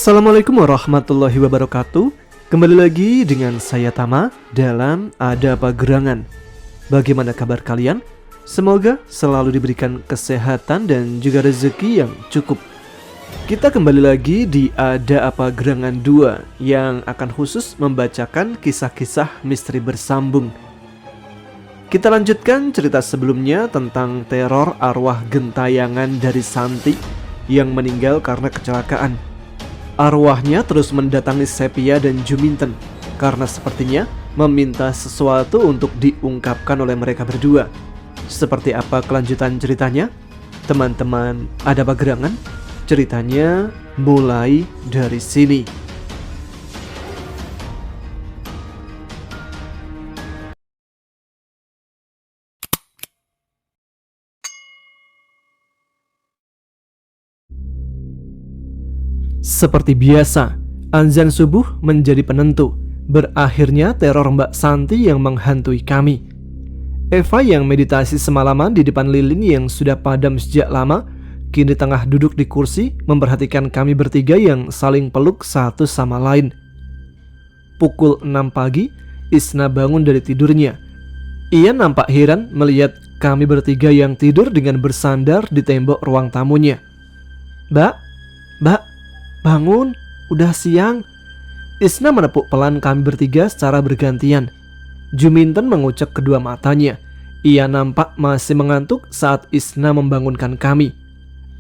Assalamualaikum warahmatullahi wabarakatuh. Kembali lagi dengan saya Tama dalam Ada Apa Gerangan. Bagaimana kabar kalian? Semoga selalu diberikan kesehatan dan juga rezeki yang cukup. Kita kembali lagi di Ada Apa Gerangan 2 yang akan khusus membacakan kisah-kisah misteri bersambung. Kita lanjutkan cerita sebelumnya tentang teror arwah gentayangan dari Santi yang meninggal karena kecelakaan. Arwahnya terus mendatangi Sepia dan Juminten karena sepertinya meminta sesuatu untuk diungkapkan oleh mereka berdua. Seperti apa kelanjutan ceritanya? Teman-teman Ada Apa Gerangan? Ceritanya mulai dari sini. Seperti biasa, azan subuh menjadi penentu. Berakhirnya teror Mbak Santi yang menghantui kami. Eva yang meditasi semalaman di depan lilin yang sudah padam sejak lama, kini tengah duduk di kursi memperhatikan kami bertiga yang saling peluk satu sama lain. Pukul 6 pagi, Isna bangun dari tidurnya. Ia nampak heran melihat kami bertiga yang tidur dengan bersandar di tembok ruang tamunya. Mbak, bangun, udah siang. Isna menepuk pelan kami bertiga secara bergantian. Juminten mengucek kedua matanya. Ia nampak masih mengantuk saat Isna membangunkan kami.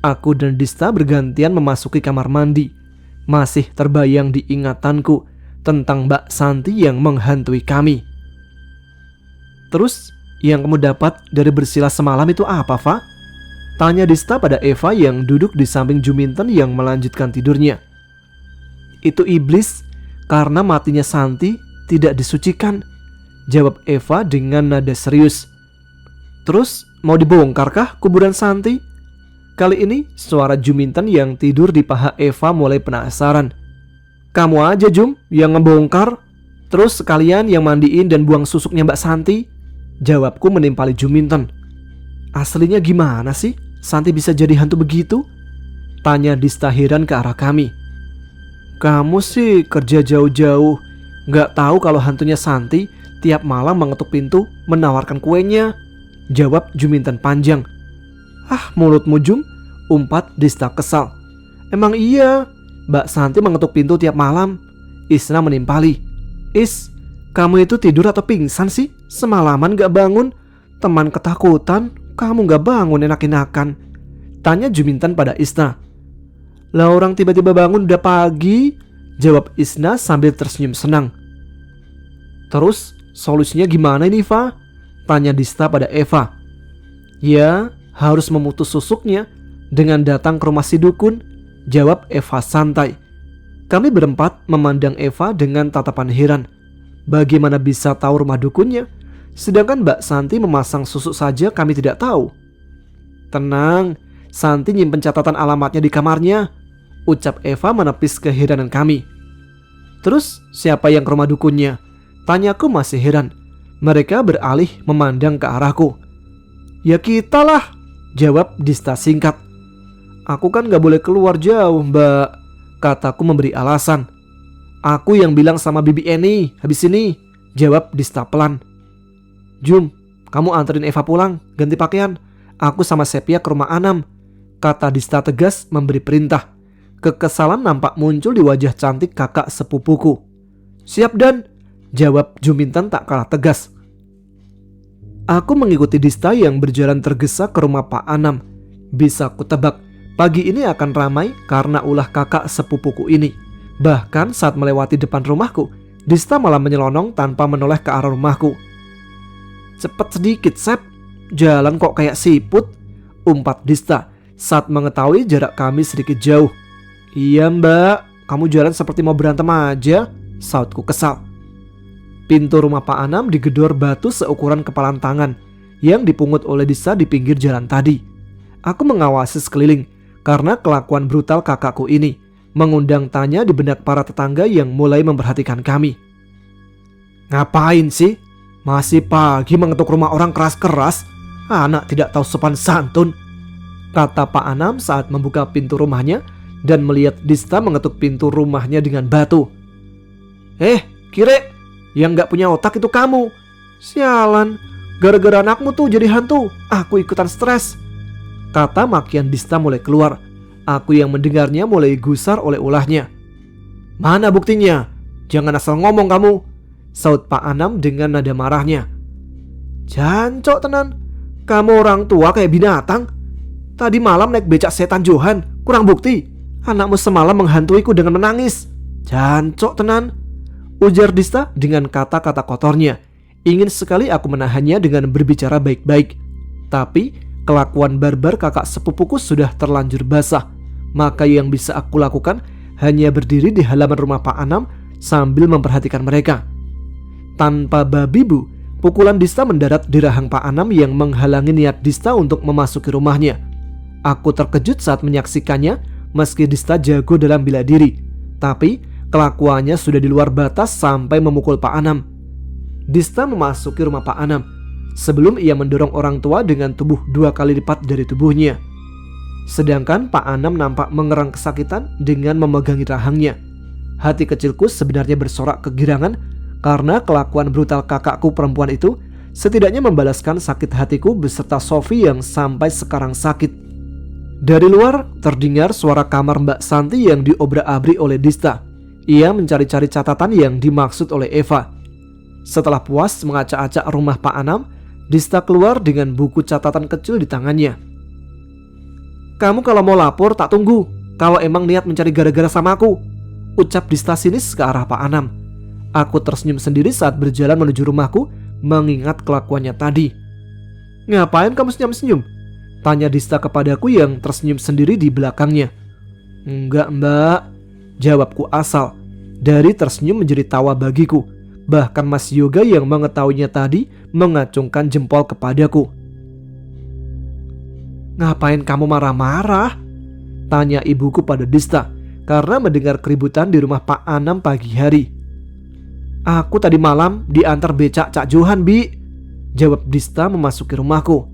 Aku dan Dista bergantian memasuki kamar mandi. Masih terbayang di ingatanku tentang Mbak Santi yang menghantui kami. Terus, yang kamu dapat dari bersila semalam itu apa, Fa? Tanya Dista pada Eva yang duduk di samping Juminten yang melanjutkan tidurnya. Itu iblis karena matinya Santi tidak disucikan, jawab Eva dengan nada serius. Terus mau dibongkarkah kuburan Santi? Kali ini suara Juminten yang tidur di paha Eva mulai penasaran. Kamu aja Jum yang ngebongkar, terus sekalian yang mandiin dan buang susuknya Mbak Santi, jawabku menimpali Juminten. Aslinya gimana sih Santi bisa jadi hantu begitu? Tanya Dista heran ke arah kami. Kamu sih kerja jauh-jauh, gak tahu kalau hantunya Santi tiap malam mengetuk pintu menawarkan kuenya, jawab Juminten panjang. Ah, mulutmu Jum, umpat Dista kesal. Emang iya, Mbak Santi mengetuk pintu tiap malam, Isna menimpali. Is, kamu itu tidur atau pingsan sih? Semalaman gak bangun, teman ketakutan. Kamu gak bangun enak-enakan, tanya Juminten pada Isna. Lah orang tiba-tiba bangun udah pagi, jawab Isna sambil tersenyum senang. Terus solusinya gimana ini Fa? Tanya Dista pada Eva. Ya harus memutus susuknya dengan datang ke rumah si dukun, jawab Eva santai. Kami berempat memandang Eva dengan tatapan heran. Bagaimana bisa tahu rumah dukunnya? Sedangkan Mbak Santi memasang susuk saja kami tidak tahu. Tenang, Santi nyimpen catatan alamatnya di kamarnya, ucap Eva menepis keheranan kami. Terus siapa yang ke rumah dukunnya? Tanyaku masih heran. Mereka beralih memandang ke arahku. Ya kita lah, jawab Dista singkat. Aku kan gak boleh keluar jauh Mbak, kataku memberi alasan. Aku yang bilang sama Bibi Eni habis ini, jawab Dista pelan. Jum, kamu anterin Eva pulang, ganti pakaian. Aku sama Sepia ke rumah Anam, kata Dista tegas memberi perintah. Kekesalan nampak muncul di wajah cantik kakak sepupuku. Siap Dan, jawab Juminten tak kalah tegas. Aku mengikuti Dista yang berjalan tergesa ke rumah Pak Anam. Bisa kutebak, pagi ini akan ramai karena ulah kakak sepupuku ini. Bahkan saat melewati depan rumahku, Dista malah menyelonong tanpa menoleh ke arah rumahku. Cepet sedikit Sep, jalan kok kayak siput, umpat Dista saat mengetahui jarak kami sedikit jauh. Iya Mbak, kamu jalan seperti mau berantem aja, sautku kesal. Pintu rumah Pak Anam digedor batu seukuran kepalan tangan yang dipungut oleh Dista di pinggir jalan tadi. Aku mengawasi sekeliling karena kelakuan brutal kakakku ini mengundang tanya di benak para tetangga yang mulai memperhatikan kami. Ngapain sih? Masih pagi mengetuk rumah orang keras-keras, anak tidak tahu sopan santun, kata Pak Anam saat membuka pintu rumahnya dan melihat Dista mengetuk pintu rumahnya dengan batu. Kire, yang gak punya otak itu kamu. Sialan, gara-gara anakmu tuh jadi hantu, aku ikutan stres. Kata makian Dista mulai keluar. Aku yang mendengarnya mulai gusar oleh ulahnya. Mana buktinya? Jangan asal ngomong kamu, saut Pak Anam dengan nada marahnya. Jancok tenan, kamu orang tua kayak binatang. Tadi malam naik becak setan Johan, kurang bukti. Anakmu semalam menghantuiku dengan menangis. Jancok tenan, ujar Dista dengan kata-kata kotornya. Ingin sekali aku menahannya dengan berbicara baik-baik. Tapi kelakuan barbar kakak sepupuku sudah terlanjur basah. Maka yang bisa aku lakukan hanya berdiri di halaman rumah Pak Anam sambil memperhatikan mereka. Tanpa babi bu, pukulan Dista mendarat di rahang Pak Anam yang menghalangi niat Dista untuk memasuki rumahnya. Aku terkejut saat menyaksikannya meski Dista jago dalam bela diri. Tapi kelakuannya sudah di luar batas sampai memukul Pak Anam. Dista memasuki rumah Pak Anam sebelum ia mendorong orang tua dengan tubuh 2 kali lipat dari tubuhnya. Sedangkan Pak Anam nampak mengerang kesakitan dengan memegangi rahangnya. Hati kecilku sebenarnya bersorak kegirangan karena kelakuan brutal kakakku perempuan itu setidaknya membalaskan sakit hatiku beserta Sofi yang sampai sekarang sakit. Dari luar terdengar suara kamar Mbak Santi yang diobrak-abrik oleh Dista. Ia mencari-cari catatan yang dimaksud oleh Eva. Setelah puas mengacak-acak rumah Pak Anam, Dista keluar dengan buku catatan kecil di tangannya. Kamu kalau mau lapor tak tunggu, kalau emang niat mencari gara-gara sama aku, ucap Dista sinis ke arah Pak Anam. Aku tersenyum sendiri saat berjalan menuju rumahku mengingat kelakuannya tadi. Ngapain kamu senyum-senyum? Tanya Dista kepadaku yang tersenyum sendiri di belakangnya. Enggak mbak, jawabku asal. Dari tersenyum menjadi tawa bagiku. Bahkan Mas Yoga yang mengetahuinya tadi mengacungkan jempol kepadaku. Ngapain kamu marah-marah? Tanya ibuku pada Dista karena mendengar keributan di rumah Pak Anam pagi hari. Aku tadi malam diantar becak Cak Johan bi, jawab Dista memasuki rumahku.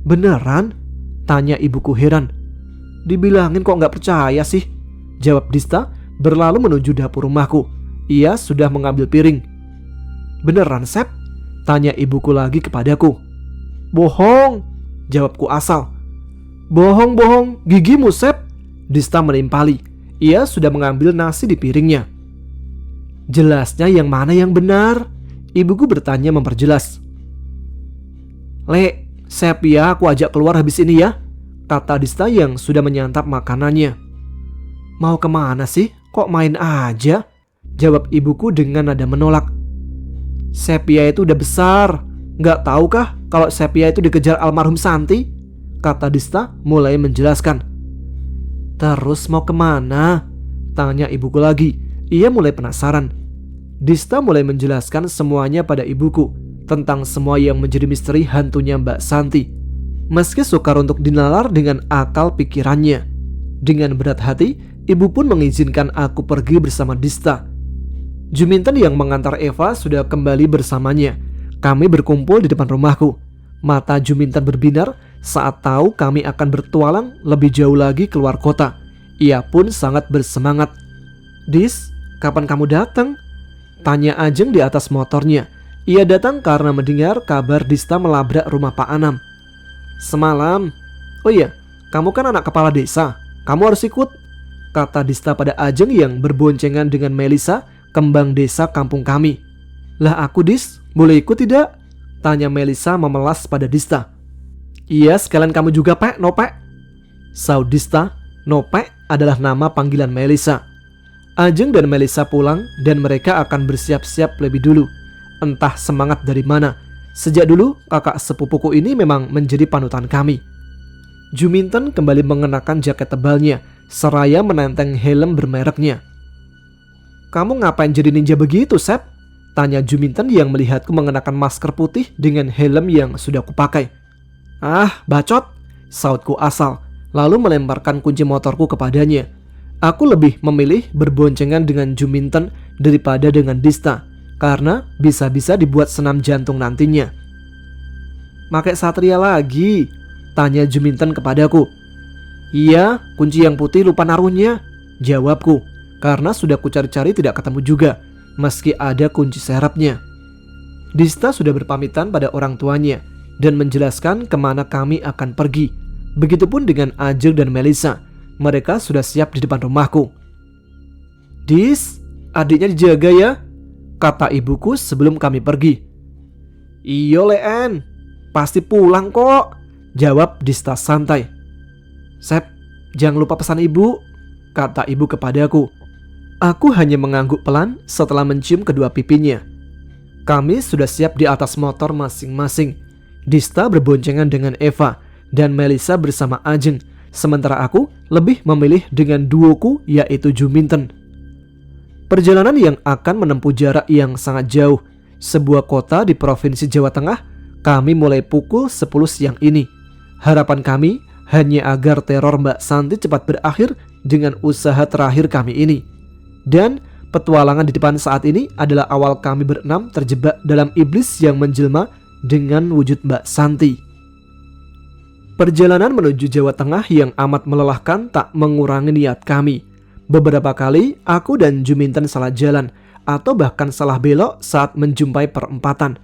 Beneran? Tanya ibuku heran. Dibilangin kok gak percaya sih, jawab Dista berlalu menuju dapur rumahku. Ia sudah mengambil piring. Beneran Sep? Tanya ibuku lagi kepadaku. Bohong, jawabku asal. Bohong, gigimu Sep, Dista menimpali. Ia sudah mengambil nasi di piringnya. Jelasnya yang mana yang benar? Ibuku bertanya memperjelas. Le, Sep ya aku ajak keluar habis ini ya, kata Dista yang sudah menyantap makanannya. Mau kemana sih? Kok main aja? Jawab ibuku dengan nada menolak. Sepia itu udah besar, gak tahu kah kalau Sepia itu dikejar almarhum Santi? Kata Dista mulai menjelaskan. Terus mau kemana? Tanya ibuku lagi. Ia mulai penasaran. Dista mulai menjelaskan semuanya pada ibuku tentang semua yang menjadi misteri hantunya Mbak Santi. Meski sukar untuk dinalar dengan akal pikirannya. Dengan berat hati, ibu pun mengizinkan aku pergi bersama Dista. Juminten yang mengantar Eva sudah kembali bersamanya. Kami berkumpul di depan rumahku. Mata Juminten berbinar saat tahu kami akan bertualang lebih jauh lagi keluar kota. Ia pun sangat bersemangat. Dis, kapan kamu datang? Tanya Ajeng di atas motornya. Ia datang karena mendengar kabar Dista melabrak rumah Pak Anam. Semalam. Oh iya, kamu kan anak kepala desa, kamu harus ikut, kata Dista pada Ajeng yang berboncengan dengan Melisa, kembang desa kampung kami. Lah aku Dis, boleh ikut tidak? Tanya Melisa memelas pada Dista. Iya sekalian kamu juga Pek, Nopek, saud Dista. Nopek adalah nama panggilan Melisa. Ajeng dan Melisa pulang dan mereka akan bersiap-siap lebih dulu. Entah semangat dari mana. Sejak dulu kakak sepupuku ini memang menjadi panutan kami. Juminten kembali mengenakan jaket tebalnya seraya menenteng helm bermereknya. Kamu ngapain jadi ninja begitu, Sep? Tanya Juminten yang melihatku mengenakan masker putih dengan helm yang sudah kupakai. Ah, bacot, sautku asal, lalu melemparkan kunci motorku kepadanya. Aku lebih memilih berboncengan dengan Juminten daripada dengan Dista, karena bisa-bisa dibuat senam jantung nantinya. Pakai Satria lagi? Tanya Juminten kepadaku. Iya, kunci yang putih lupa naruhnya, jawabku, karena sudah kucari-cari tidak ketemu juga, meski ada kunci serepnya. Dista sudah berpamitan pada orang tuanya dan menjelaskan kemana kami akan pergi. Begitupun dengan Ajeng dan Melisa, mereka sudah siap di depan rumahku. Dis, adiknya dijaga ya, kata ibuku sebelum kami pergi. Iyo Leen, pasti pulang kok, jawab Dista santai. Sep, jangan lupa pesan ibu, kata ibu kepadaku. Aku hanya mengangguk pelan setelah mencium kedua pipinya. Kami sudah siap di atas motor masing-masing. Dista berboncengan dengan Eva dan Melisa bersama Ajeng, sementara aku lebih memilih dengan duoku yaitu Juminten. Perjalanan yang akan menempuh jarak yang sangat jauh, sebuah kota di Provinsi Jawa Tengah, kami mulai pukul 10 siang ini. Harapan kami hanya agar teror Mbak Santi cepat berakhir dengan usaha terakhir kami ini. Dan petualangan di depan saat ini adalah awal kami berenam terjebak dalam iblis yang menjelma dengan wujud Mbak Santi. Perjalanan menuju Jawa Tengah yang amat melelahkan tak mengurangi niat kami. Beberapa kali aku dan Juminten salah jalan atau bahkan salah belok saat menjumpai perempatan.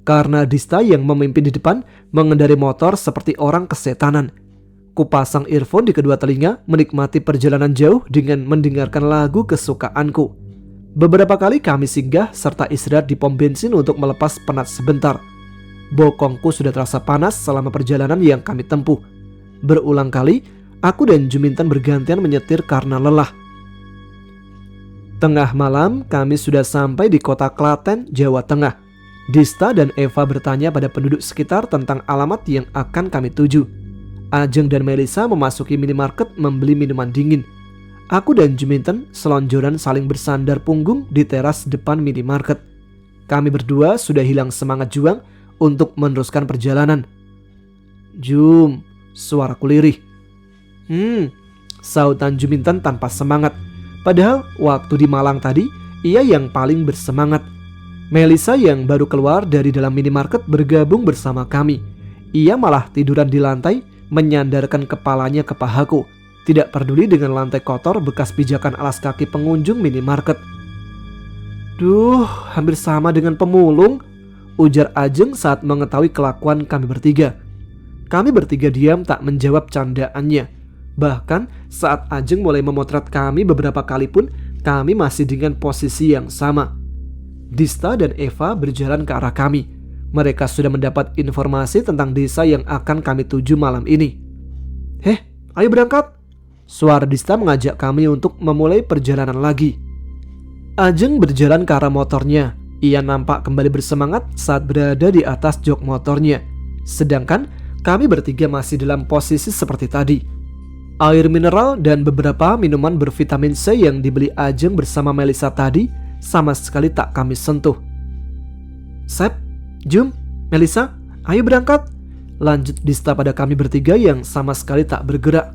Karena Dista yang memimpin di depan mengendari motor seperti orang kesetanan. Kupasang earphone di kedua telinga menikmati perjalanan jauh dengan mendengarkan lagu kesukaanku. Beberapa kali kami singgah serta istirahat di pom bensin untuk melepas penat sebentar. Bokongku sudah terasa panas selama perjalanan yang kami tempuh. Berulang kali, aku dan Juminten bergantian menyetir karena lelah. Tengah malam, kami sudah sampai di kota Klaten, Jawa Tengah. Dista dan Eva bertanya pada penduduk sekitar tentang alamat yang akan kami tuju. Ajeng dan Melisa memasuki minimarket membeli minuman dingin. Aku dan Juminten selonjoran saling bersandar punggung di teras depan minimarket. Kami berdua sudah hilang semangat juang untuk meneruskan perjalanan. Jum, suaraku lirih. Sautan Juminten tanpa semangat. Padahal waktu di Malang tadi, ia yang paling bersemangat. Melisa yang baru keluar dari dalam minimarket bergabung bersama kami. Ia malah tiduran di lantai, menyandarkan kepalanya ke pahaku, tidak peduli dengan lantai kotor bekas pijakan alas kaki pengunjung minimarket. Duh, hampir sama dengan pemulung, ujar Ajeng saat mengetahui kelakuan kami bertiga. Kami bertiga diam tak menjawab candaannya. Bahkan saat Ajeng mulai memotret kami beberapa kali pun, kami masih dengan posisi yang sama. Dista dan Eva berjalan ke arah kami. Mereka sudah mendapat informasi tentang desa yang akan kami tuju malam ini. Heh, ayo berangkat. Suara Dista mengajak kami untuk memulai perjalanan lagi. Ajeng berjalan ke arah motornya. Ia nampak kembali bersemangat saat berada di atas jok motornya. Sedangkan kami bertiga masih dalam posisi seperti tadi. Air mineral dan beberapa minuman bervitamin C yang dibeli Ajeng bersama Melisa tadi sama sekali tak kami sentuh. Sep, Jum, Melisa, ayo berangkat. Lanjut Dista pada kami bertiga yang sama sekali tak bergerak.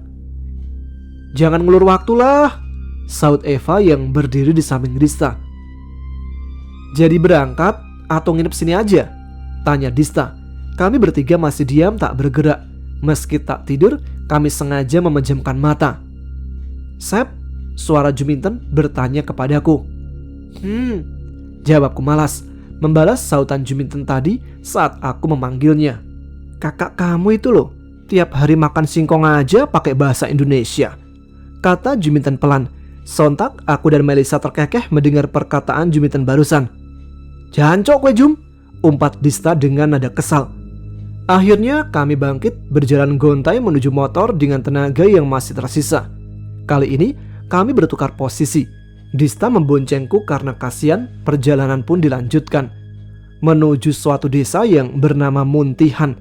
Jangan ngulur waktu lah, saut Eva yang berdiri di samping Dista. Jadi berangkat atau nginep sini aja? Tanya Dista. Kami bertiga masih diam tak bergerak. Meski tak tidur, kami sengaja memejamkan mata. Sep, suara Juminten bertanya kepadaku. Jawabku malas, membalas sautan Juminten tadi saat aku memanggilnya. Kakak kamu itu loh, tiap hari makan singkong aja pakai bahasa Indonesia, kata Juminten pelan. Sontak aku dan Melisa terkekeh mendengar perkataan Juminten barusan. Jancok kue Jum, umpat Dista dengan nada kesal. Akhirnya kami bangkit berjalan gontai menuju motor dengan tenaga yang masih tersisa. Kali ini kami bertukar posisi. Dista memboncengku karena kasihan, perjalanan pun dilanjutkan. Menuju suatu desa yang bernama Muntihan.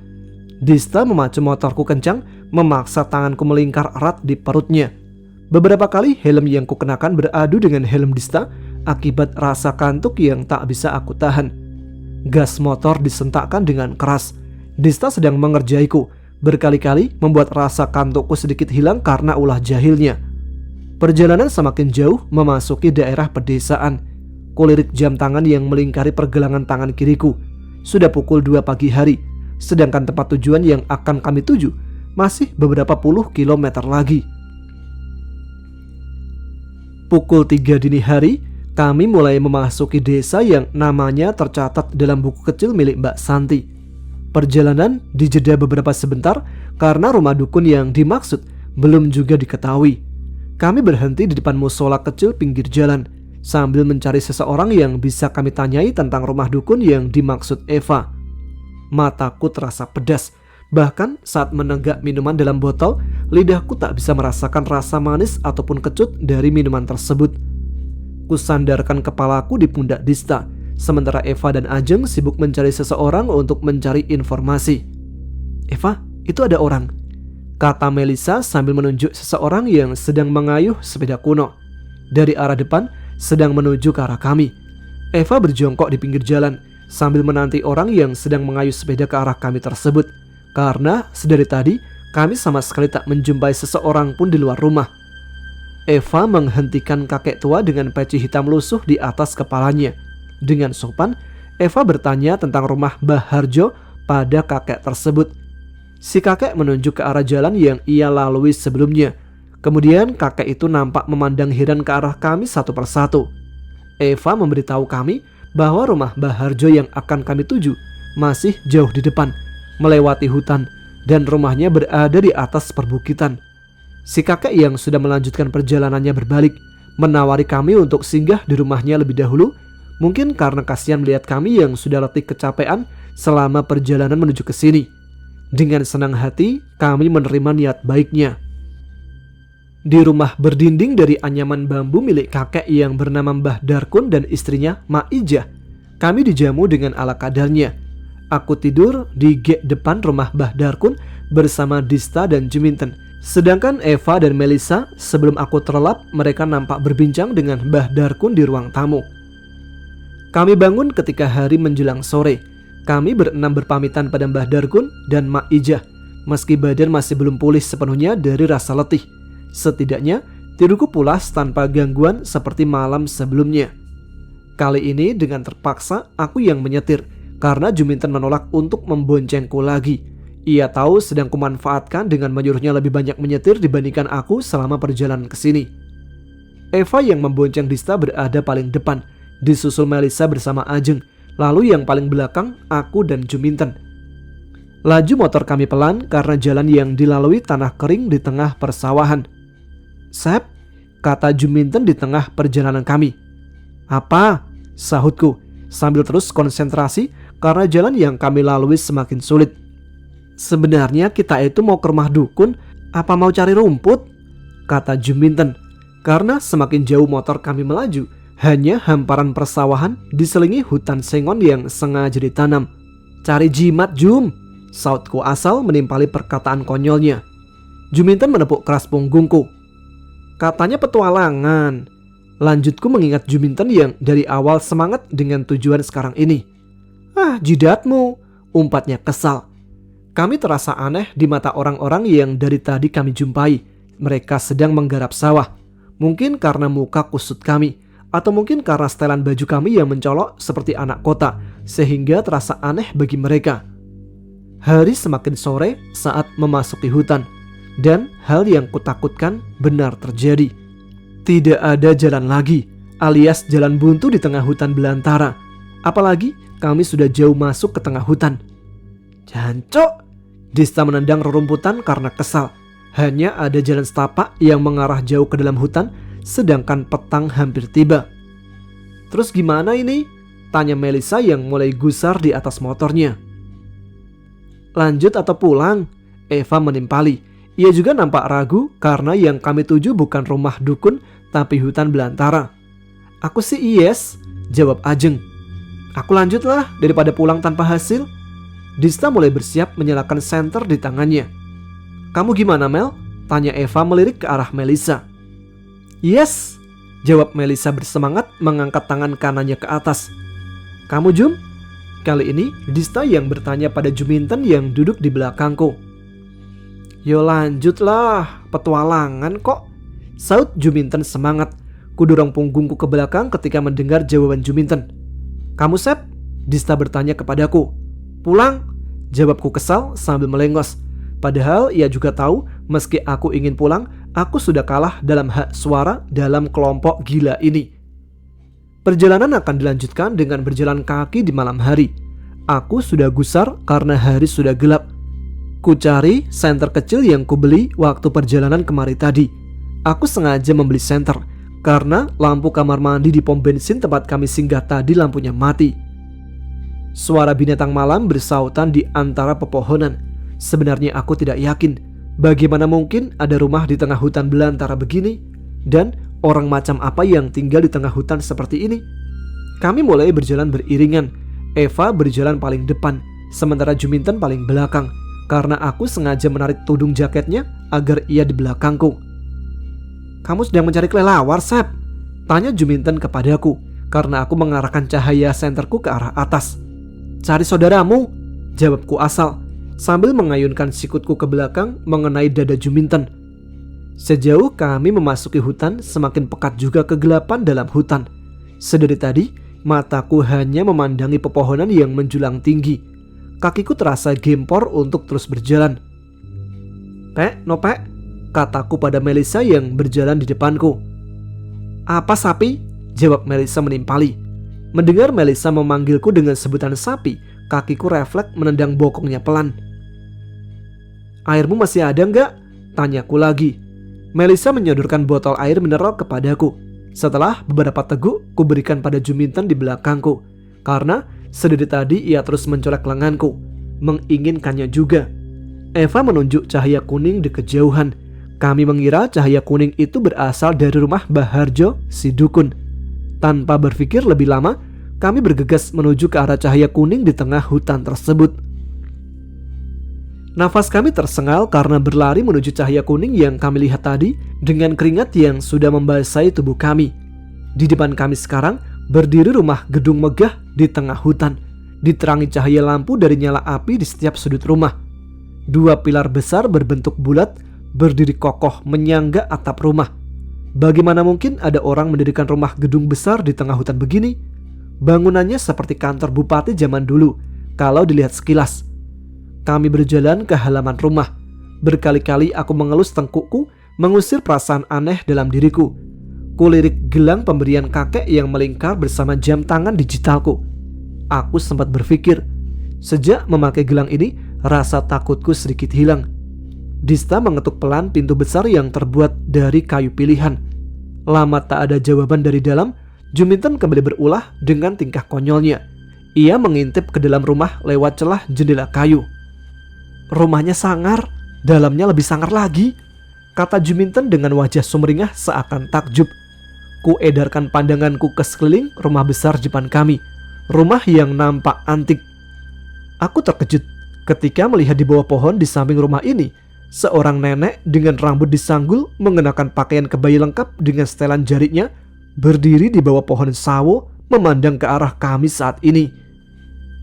Dista memacu motorku kencang, memaksa tanganku melingkar erat di perutnya. Beberapa kali helm yang kukenakan beradu dengan helm Dista akibat rasa kantuk yang tak bisa aku tahan. Gas motor disentakkan dengan keras. Dista sedang mengerjaiku, berkali-kali membuat rasa kantukku sedikit hilang karena ulah jahilnya. Perjalanan semakin jauh memasuki daerah pedesaan. Kulirik jam tangan yang melingkari pergelangan tangan kiriku. Sudah pukul 2 pagi hari, sedangkan tempat tujuan yang akan kami tuju masih beberapa puluh kilometer lagi. Pukul 3 dini hari, kami mulai memasuki desa yang namanya tercatat dalam buku kecil milik Mbak Santi. Perjalanan dijeda beberapa sebentar karena rumah dukun yang dimaksud belum juga diketahui. Kami berhenti di depan musola kecil pinggir jalan sambil mencari seseorang yang bisa kami tanyai tentang rumah dukun yang dimaksud Eva. Mataku terasa pedas, bahkan saat menenggak minuman dalam botol, lidahku tak bisa merasakan rasa manis ataupun kecut dari minuman tersebut. Kusandarkan kepalaku di pundak Dista, sementara Eva dan Ajeng sibuk mencari seseorang untuk mencari informasi. "Eva, itu ada orang," kata Melisa sambil menunjuk seseorang yang sedang mengayuh sepeda kuno dari arah depan sedang menuju ke arah kami. Eva berjongkok di pinggir jalan sambil menanti orang yang sedang mengayuh sepeda ke arah kami tersebut, karena sedari tadi kami sama sekali tak menjumpai seseorang pun di luar rumah. Eva menghentikan kakek tua dengan peci hitam lusuh di atas kepalanya. Dengan sopan, Eva bertanya tentang rumah Mbah Harjo pada kakek tersebut. Si kakek menunjuk ke arah jalan yang ia lalui sebelumnya. Kemudian kakek itu nampak memandang heran ke arah kami satu persatu. Eva memberitahu kami bahwa rumah Mbah Harjo yang akan kami tuju masih jauh di depan, melewati hutan, dan rumahnya berada di atas perbukitan. Si kakek yang sudah melanjutkan perjalanannya berbalik, menawari kami untuk singgah di rumahnya lebih dahulu, mungkin karena kasihan melihat kami yang sudah letih kecapean selama perjalanan menuju ke sini. Dengan senang hati, kami menerima niat baiknya. Di rumah berdinding dari anyaman bambu milik kakek yang bernama Mbah Darkun dan istrinya Mak Ijah, kami dijamu dengan ala kadarnya. Aku tidur di gate depan rumah Mbah Darkun bersama Dista dan Juminten. Sedangkan Eva dan Melisa, sebelum aku terlelap, mereka nampak berbincang dengan Mbah Darkun di ruang tamu. Kami bangun ketika hari menjelang sore. Kami berenam berpamitan pada Mbah Darkun dan Mak Ijah, meski badan masih belum pulih sepenuhnya dari rasa letih. Setidaknya tidurku pulas tanpa gangguan seperti malam sebelumnya. Kali ini dengan terpaksa aku yang menyetir, karena Juminten menolak untuk memboncengku lagi. Ia tahu sedang kumanfaatkan dengan menyuruhnya lebih banyak menyetir dibandingkan aku selama perjalanan ke sini. Eva yang membonceng Dista berada paling depan, disusul Melisa bersama Ajeng, lalu yang paling belakang aku dan Juminten. Laju motor kami pelan karena jalan yang dilalui tanah kering di tengah persawahan. "Sep," kata Juminten di tengah perjalanan kami. "Apa?" sahutku sambil terus konsentrasi karena jalan yang kami lalui semakin sulit. "Sebenarnya kita itu mau ke rumah dukun, apa mau cari rumput?" kata Juminten. Karena semakin jauh motor kami melaju, hanya hamparan persawahan diselingi hutan sengon yang sengaja ditanam. "Cari jimat, Jum," sautku asal menimpali perkataan konyolnya. Juminten menepuk keras punggungku. "Katanya petualangan," lanjutku mengingat Juminten yang dari awal semangat dengan tujuan sekarang ini. "Ah, jidatmu," umpatnya kesal. Kami terasa aneh di mata orang-orang yang dari tadi kami jumpai. Mereka sedang menggarap sawah. Mungkin karena muka kusut kami, atau mungkin karena setelan baju kami yang mencolok seperti anak kota, sehingga terasa aneh bagi mereka. Hari semakin sore saat memasuki hutan, dan hal yang kutakutkan benar terjadi. Tidak ada jalan lagi, alias jalan buntu di tengah hutan belantara. Apalagi kami sudah jauh masuk ke tengah hutan. "Jancok!" Dista menendang rerumputan karena kesal. Hanya ada jalan setapak yang mengarah jauh ke dalam hutan, sedangkan petang hampir tiba. "Terus gimana ini?" tanya Melisa yang mulai gusar di atas motornya. "Lanjut atau pulang?" Eva menimpali. Ia juga nampak ragu karena yang kami tuju bukan rumah dukun tapi hutan belantara. "Aku sih yes," jawab Ajeng. "Aku lanjutlah daripada pulang tanpa hasil." Dista mulai bersiap menyalakan senter di tangannya. "Kamu gimana, Mel?" tanya Eva melirik ke arah Melisa. "Yes," jawab Melisa bersemangat mengangkat tangan kanannya ke atas. "Kamu, Jum?" Kali ini Dista yang bertanya pada Juminten yang duduk di belakangku. "Yo lanjutlah, petualangan kok," saut Juminten semangat. Kudorong punggungku ke belakang ketika mendengar jawaban Juminten. "Kamu, Sep?" Dista bertanya kepadaku. "Pulang," jawabku kesal sambil melengos. Padahal ia juga tahu meski aku ingin pulang, aku sudah kalah dalam hak suara dalam kelompok gila ini. Perjalanan akan dilanjutkan dengan berjalan kaki di malam hari. Aku sudah gusar karena hari sudah gelap. Ku cari senter kecil yang kubeli waktu perjalanan kemari tadi. Aku sengaja membeli senter karena lampu kamar mandi di pom bensin tempat kami singgah tadi lampunya mati. Suara binatang malam bersautan di antara pepohonan. Sebenarnya aku tidak yakin bagaimana mungkin ada rumah di tengah hutan belantara begini dan orang macam apa yang tinggal di tengah hutan seperti ini. Kami mulai berjalan beriringan. Eva berjalan paling depan, sementara Juminten paling belakang karena aku sengaja menarik tudung jaketnya agar ia di belakangku. "Kamu sedang mencari kelelawar, Sep?" tanya Juminten kepadaku karena aku mengarahkan cahaya senterku ke arah atas. "Cari saudaramu," jawabku asal sambil mengayunkan sikutku ke belakang mengenai dada Juminten. Sejauh kami memasuki hutan, semakin pekat juga kegelapan dalam hutan. Sedari tadi, mataku hanya memandangi pepohonan yang menjulang tinggi. Kakiku terasa gempor untuk terus berjalan. "Pek, no pek," kataku pada Melissa yang berjalan di depanku. "Apa sapi?" jawab Melissa menimpali. Mendengar Melissa memanggilku dengan sebutan sapi, kakiku refleks menendang bokongnya pelan. "Airmu masih ada nggak?" tanyaku lagi. Melissa menyodorkan botol air mineral kepadaku. Setelah beberapa teguk, ku berikan pada Juminten di belakangku. Karena sedari tadi ia terus mencolek lenganku, menginginkannya juga. Eva menunjuk cahaya kuning di kejauhan. Kami mengira cahaya kuning itu berasal dari rumah Baharjo, si dukun. Tanpa berpikir lebih lama, kami bergegas menuju ke arah cahaya kuning di tengah hutan tersebut. Nafas kami tersengal karena berlari menuju cahaya kuning yang kami lihat tadi dengan keringat yang sudah membasahi tubuh kami. Di depan kami sekarang berdiri rumah gedung megah di tengah hutan, diterangi cahaya lampu dari nyala api di setiap sudut rumah. Dua pilar besar berbentuk bulat berdiri kokoh menyangga atap rumah. Bagaimana mungkin ada orang mendirikan rumah gedung besar di tengah hutan begini? Bangunannya seperti kantor bupati zaman dulu kalau dilihat sekilas. Kami berjalan ke halaman rumah. Berkali-kali aku mengelus tengkukku, mengusir perasaan aneh dalam diriku. Kulirik gelang pemberian kakek yang melingkar bersama jam tangan digitalku. Aku sempat berpikir, sejak memakai gelang ini, rasa takutku sedikit hilang. Dista mengetuk pelan pintu besar yang terbuat dari kayu pilihan. Lama tak ada jawaban dari dalam, Juminten kembali berulah dengan tingkah konyolnya. Ia mengintip ke dalam rumah lewat celah jendela kayu. "Rumahnya sangar, dalamnya lebih sangar lagi," kata Juminten dengan wajah sumringah seakan takjub. Ku edarkan pandanganku ke sekeliling rumah besar depan kami, rumah yang nampak antik. Aku terkejut ketika melihat di bawah pohon di samping rumah ini, seorang nenek dengan rambut disanggul mengenakan pakaian kebaya lengkap dengan setelan jarinya, berdiri di bawah pohon sawo memandang ke arah kami saat ini.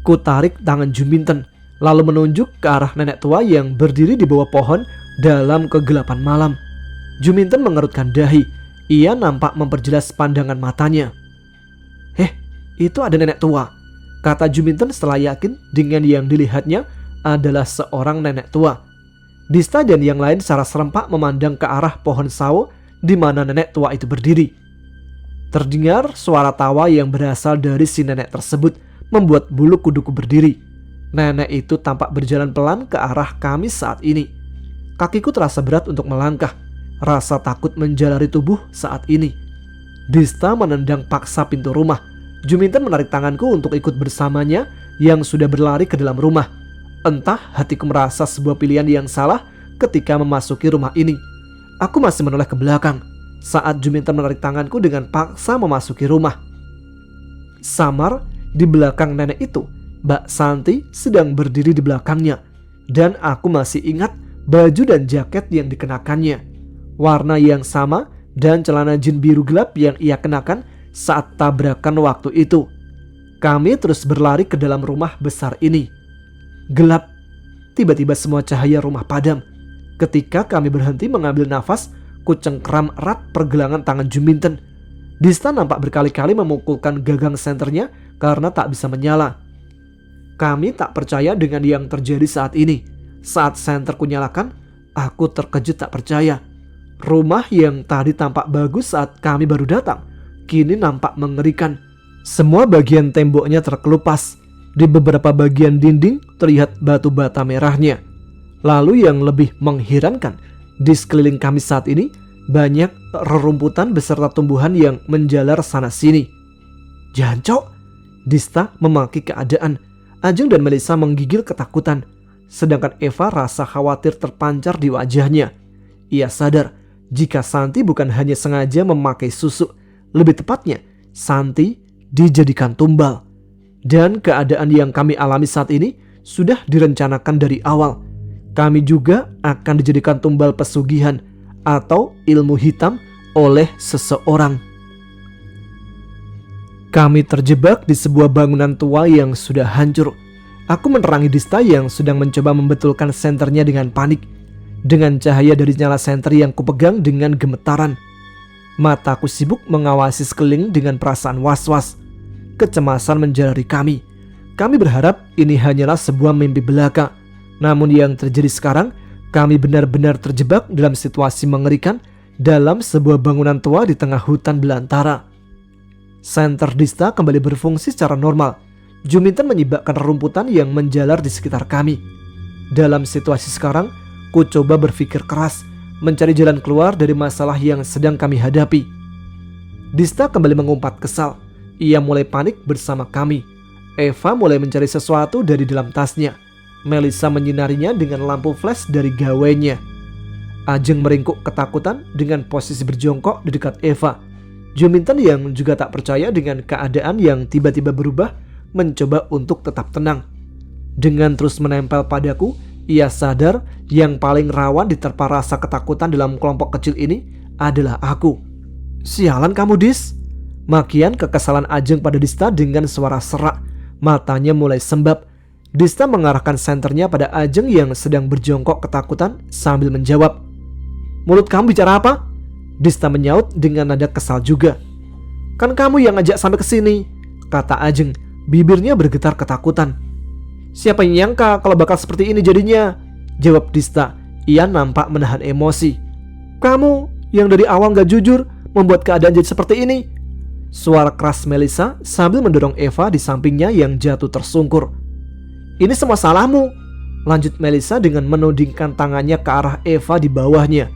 Ku tarik tangan Juminten, lalu menunjuk ke arah nenek tua yang berdiri di bawah pohon dalam kegelapan malam. Juminten mengerutkan dahi. Ia nampak memperjelas pandangan matanya. Itu ada nenek tua," kata Juminten setelah yakin dengan yang dilihatnya adalah seorang nenek tua. Dista dan yang lain secara serempak memandang ke arah pohon sawo di mana nenek tua itu berdiri. Terdengar suara tawa yang berasal dari si nenek tersebut membuat bulu kuduku berdiri. Nenek itu tampak berjalan pelan ke arah kami saat ini. Kakiku terasa berat untuk melangkah. Rasa takut menjalari tubuh saat ini. Dista menendang paksa pintu rumah. Juminten menarik tanganku untuk ikut bersamanya yang sudah berlari ke dalam rumah. Entah hatiku merasa sebuah pilihan yang salah ketika memasuki rumah ini. Aku masih menoleh ke belakang saat Juminten menarik tanganku dengan paksa memasuki rumah. Samar di belakang nenek itu, Mbak Santi sedang berdiri di belakangnya, dan aku masih ingat baju dan jaket yang dikenakannya, warna yang sama dan celana jin biru gelap yang ia kenakan saat tabrakan waktu itu. Kami terus berlari ke dalam rumah besar ini. Gelap. Tiba-tiba semua cahaya rumah padam. Ketika kami berhenti mengambil nafas, ku cengkram erat pergelangan tangan Juminten. Dista nampak berkali-kali memukulkan gagang senternya karena tak bisa menyala. Kami tak percaya dengan yang terjadi saat ini. Saat senter kunyalakan, aku terkejut tak percaya. Rumah yang tadi tampak bagus saat kami baru datang, kini nampak mengerikan. Semua bagian temboknya terkelupas. Di beberapa bagian dinding terlihat batu bata merahnya. Lalu yang lebih mengherankan, di sekeliling kami saat ini banyak rerumputan beserta tumbuhan yang menjalar sana sini. "Jancok!" Dista memaki keadaan. Ajeng dan Melissa menggigil ketakutan. Sedangkan Eva rasa khawatir terpancar di wajahnya. Ia sadar jika Santi bukan hanya sengaja memakai susu, lebih tepatnya Santi dijadikan tumbal. Dan keadaan yang kami alami saat ini sudah direncanakan dari awal. Kami juga akan dijadikan tumbal pesugihan atau ilmu hitam oleh seseorang. Kami terjebak di sebuah bangunan tua yang sudah hancur. Aku menerangi Dista yang sedang mencoba membetulkan senternya dengan panik. Dengan cahaya dari nyala senter yang kupegang dengan gemetaran. Mataku sibuk mengawasi sekeliling dengan perasaan was-was. Kecemasan menjalari kami. Kami berharap ini hanyalah sebuah mimpi belaka. Namun yang terjadi sekarang, kami benar-benar terjebak dalam situasi mengerikan dalam sebuah bangunan tua di tengah hutan belantara. Senter Dista kembali berfungsi secara normal. Juminten menyibakkan rerumputan yang menjalar di sekitar kami. Dalam situasi sekarang, ku coba berpikir keras, mencari jalan keluar dari masalah yang sedang kami hadapi. Dista kembali mengumpat kesal. Ia mulai panik bersama kami. Eva mulai mencari sesuatu dari dalam tasnya. Melissa menyinarinya dengan lampu flash dari gawainya. Ajeng meringkuk ketakutan dengan posisi berjongkok di dekat Eva. Juminten yang juga tak percaya dengan keadaan yang tiba-tiba berubah mencoba untuk tetap tenang. Dengan terus menempel padaku, ia sadar yang paling rawan diterpa rasa ketakutan dalam kelompok kecil ini adalah aku. "Sialan kamu, Dis!" Makian kekesalan Ajeng pada Dista dengan suara serak. Matanya mulai sembab. Dista mengarahkan senternya pada Ajeng yang sedang berjongkok ketakutan sambil menjawab. "Mulut kamu bicara apa?" Dista menyaut dengan nada kesal juga. "Kan kamu yang ngajak sampai ke sini," kata Ajeng. Bibirnya bergetar ketakutan. "Siapa yang nyangka kalau bakal seperti ini jadinya?" jawab Dista. Ia nampak menahan emosi. "Kamu yang dari awal gak jujur membuat keadaan jadi seperti ini." Suara keras Melissa sambil mendorong Eva di sampingnya yang jatuh tersungkur. "Ini semua salahmu," lanjut Melissa dengan menudingkan tangannya ke arah Eva di bawahnya.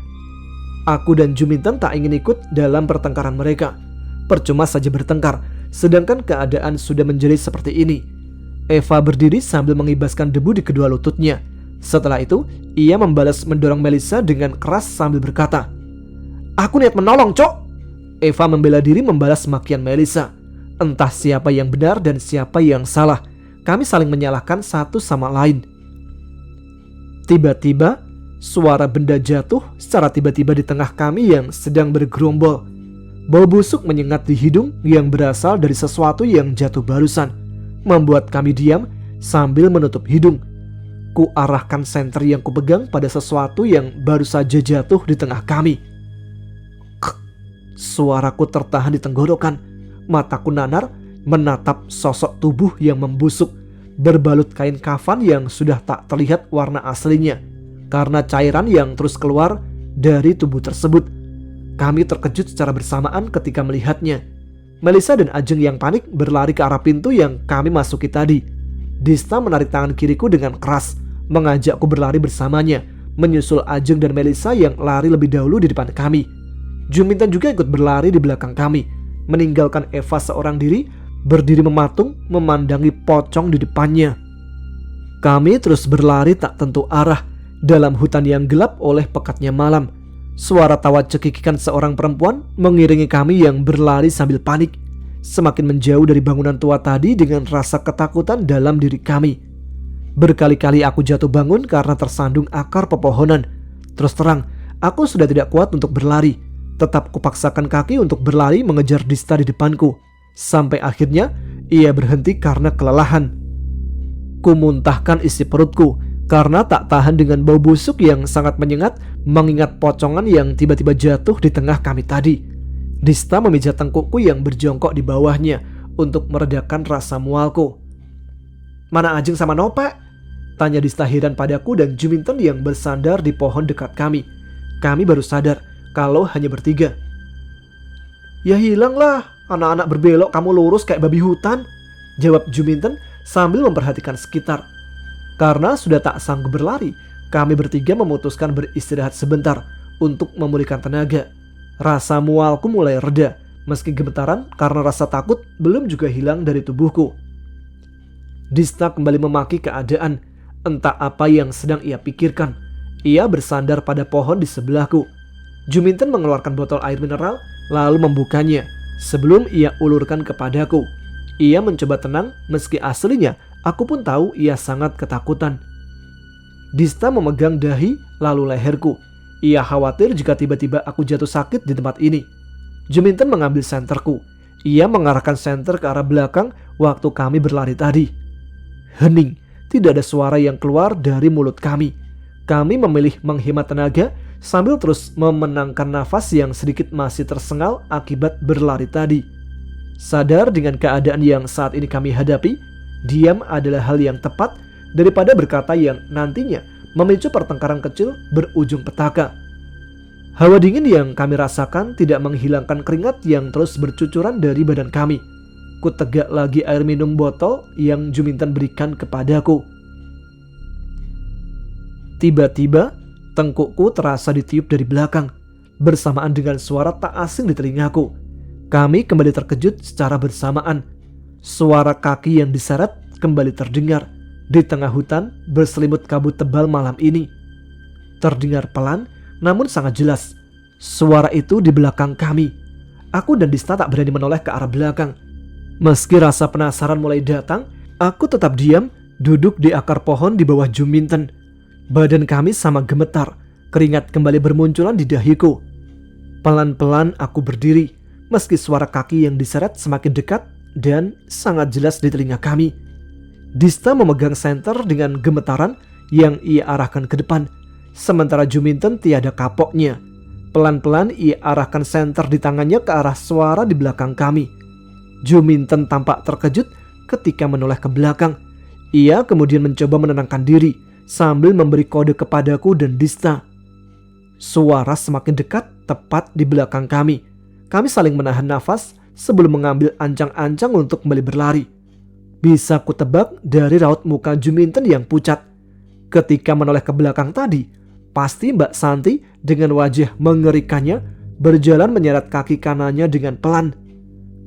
Aku dan Juminten tak ingin ikut dalam pertengkaran mereka. Percuma saja bertengkar, sedangkan keadaan sudah menjadi seperti ini. Eva berdiri sambil mengibaskan debu di kedua lututnya. Setelah itu, ia membalas mendorong Melissa dengan keras sambil berkata, "Aku niat menolong, Cok!" Eva membela diri membalas makian Melissa. Entah siapa yang benar dan siapa yang salah. Kami saling menyalahkan satu sama lain. Tiba-tiba, suara benda jatuh secara tiba-tiba di tengah kami yang sedang bergerombol. Bau busuk menyengat di hidung yang berasal dari sesuatu yang jatuh barusan, membuat kami diam sambil menutup hidung. Ku arahkan senter yang kupegang pada sesuatu yang baru saja jatuh di tengah kami. Suaraku tertahan di tenggorokan. Mataku nanar menatap sosok tubuh yang membusuk, berbalut kain kafan yang sudah tak terlihat warna aslinya karena cairan yang terus keluar dari tubuh tersebut. Kami terkejut secara bersamaan ketika melihatnya. Melissa dan Ajeng yang panik berlari ke arah pintu yang kami masuki tadi. Dista menarik tangan kiriku dengan keras, mengajakku berlari bersamanya, menyusul Ajeng dan Melissa yang lari lebih dahulu di depan kami. Juminten juga ikut berlari di belakang kami, meninggalkan Eva seorang diri, berdiri mematung memandangi pocong di depannya. Kami terus berlari tak tentu arah dalam hutan yang gelap oleh pekatnya malam. Suara tawa cekikikan seorang perempuan mengiringi kami yang berlari sambil panik, semakin menjauh dari bangunan tua tadi dengan rasa ketakutan dalam diri kami. Berkali-kali aku jatuh bangun karena tersandung akar pepohonan. Terus terang, aku sudah tidak kuat untuk berlari. Tetap kupaksakan kaki untuk berlari mengejar Dista di depanku. Sampai akhirnya ia berhenti karena kelelahan. Ku muntahkan isi perutku karena tak tahan dengan bau busuk yang sangat menyengat, mengingat pocongan yang tiba-tiba jatuh di tengah kami tadi. Dista memijat tengkukku yang berjongkok di bawahnya untuk meredakan rasa mualku. "Mana Ajeng sama Nope?" Tanya Dista heran padaku dan Juminten yang bersandar di pohon dekat kami. Kami baru sadar kalau hanya bertiga. Ya hilanglah, anak-anak berbelok kamu lurus kayak babi hutan, jawab Juminten sambil memperhatikan sekitar. Karena sudah tak sanggup berlari, kami bertiga memutuskan beristirahat sebentar untuk memulihkan tenaga. Rasa mualku mulai reda, meski gemetaran karena rasa takut belum juga hilang dari tubuhku. Dista kembali memaki keadaan, entah apa yang sedang ia pikirkan. Ia bersandar pada pohon di sebelahku. Juminten mengeluarkan botol air mineral lalu membukanya sebelum ia ulurkan kepadaku. Ia mencoba tenang meski aslinya aku pun tahu ia sangat ketakutan. Dista memegang dahi lalu leherku. Ia khawatir jika tiba-tiba aku jatuh sakit di tempat ini. Juminten mengambil senterku. Ia mengarahkan senter ke arah belakang waktu kami berlari tadi. Hening, tidak ada suara yang keluar dari mulut kami. Kami memilih menghemat tenaga sambil terus memenangkan nafas yang sedikit masih tersengal akibat berlari tadi. Sadar dengan keadaan yang saat ini kami hadapi, diam adalah hal yang tepat daripada berkata yang nantinya memicu pertengkaran kecil berujung petaka. Hawa dingin yang kami rasakan tidak menghilangkan keringat yang terus bercucuran dari badan kami. Ku tegak lagi air minum botol yang Juminten berikan kepadaku. Tiba-tiba tengkukku terasa ditiup dari belakang, bersamaan dengan suara tak asing di telingaku. Kami kembali terkejut secara bersamaan. Suara kaki yang diseret kembali terdengar di tengah hutan berselimut kabut tebal malam ini. Terdengar pelan namun sangat jelas. Suara itu di belakang kami. Aku dan Dista tak berani menoleh ke arah belakang. Meski rasa penasaran mulai datang, aku tetap diam duduk di akar pohon di bawah Juminten. Badan kami sama gemetar, keringat kembali bermunculan di dahiku. Pelan-pelan aku berdiri, meski suara kaki yang diseret semakin dekat dan sangat jelas di telinga kami. Dista memegang senter dengan gemetaran yang ia arahkan ke depan, sementara Juminten tiada kapoknya. Pelan-pelan ia arahkan senter di tangannya ke arah suara di belakang kami. Juminten tampak terkejut ketika menoleh ke belakang. Ia kemudian mencoba menenangkan diri sambil memberi kode kepadaku dan Dista. Suara semakin dekat tepat di belakang kami. Kami saling menahan nafas sebelum mengambil ancang-ancang untuk kembali berlari. Bisa kutebak dari raut muka Juminten yang pucat. Ketika menoleh ke belakang tadi, pasti Mbak Santi dengan wajah mengerikannya berjalan menyeret kaki kanannya dengan pelan.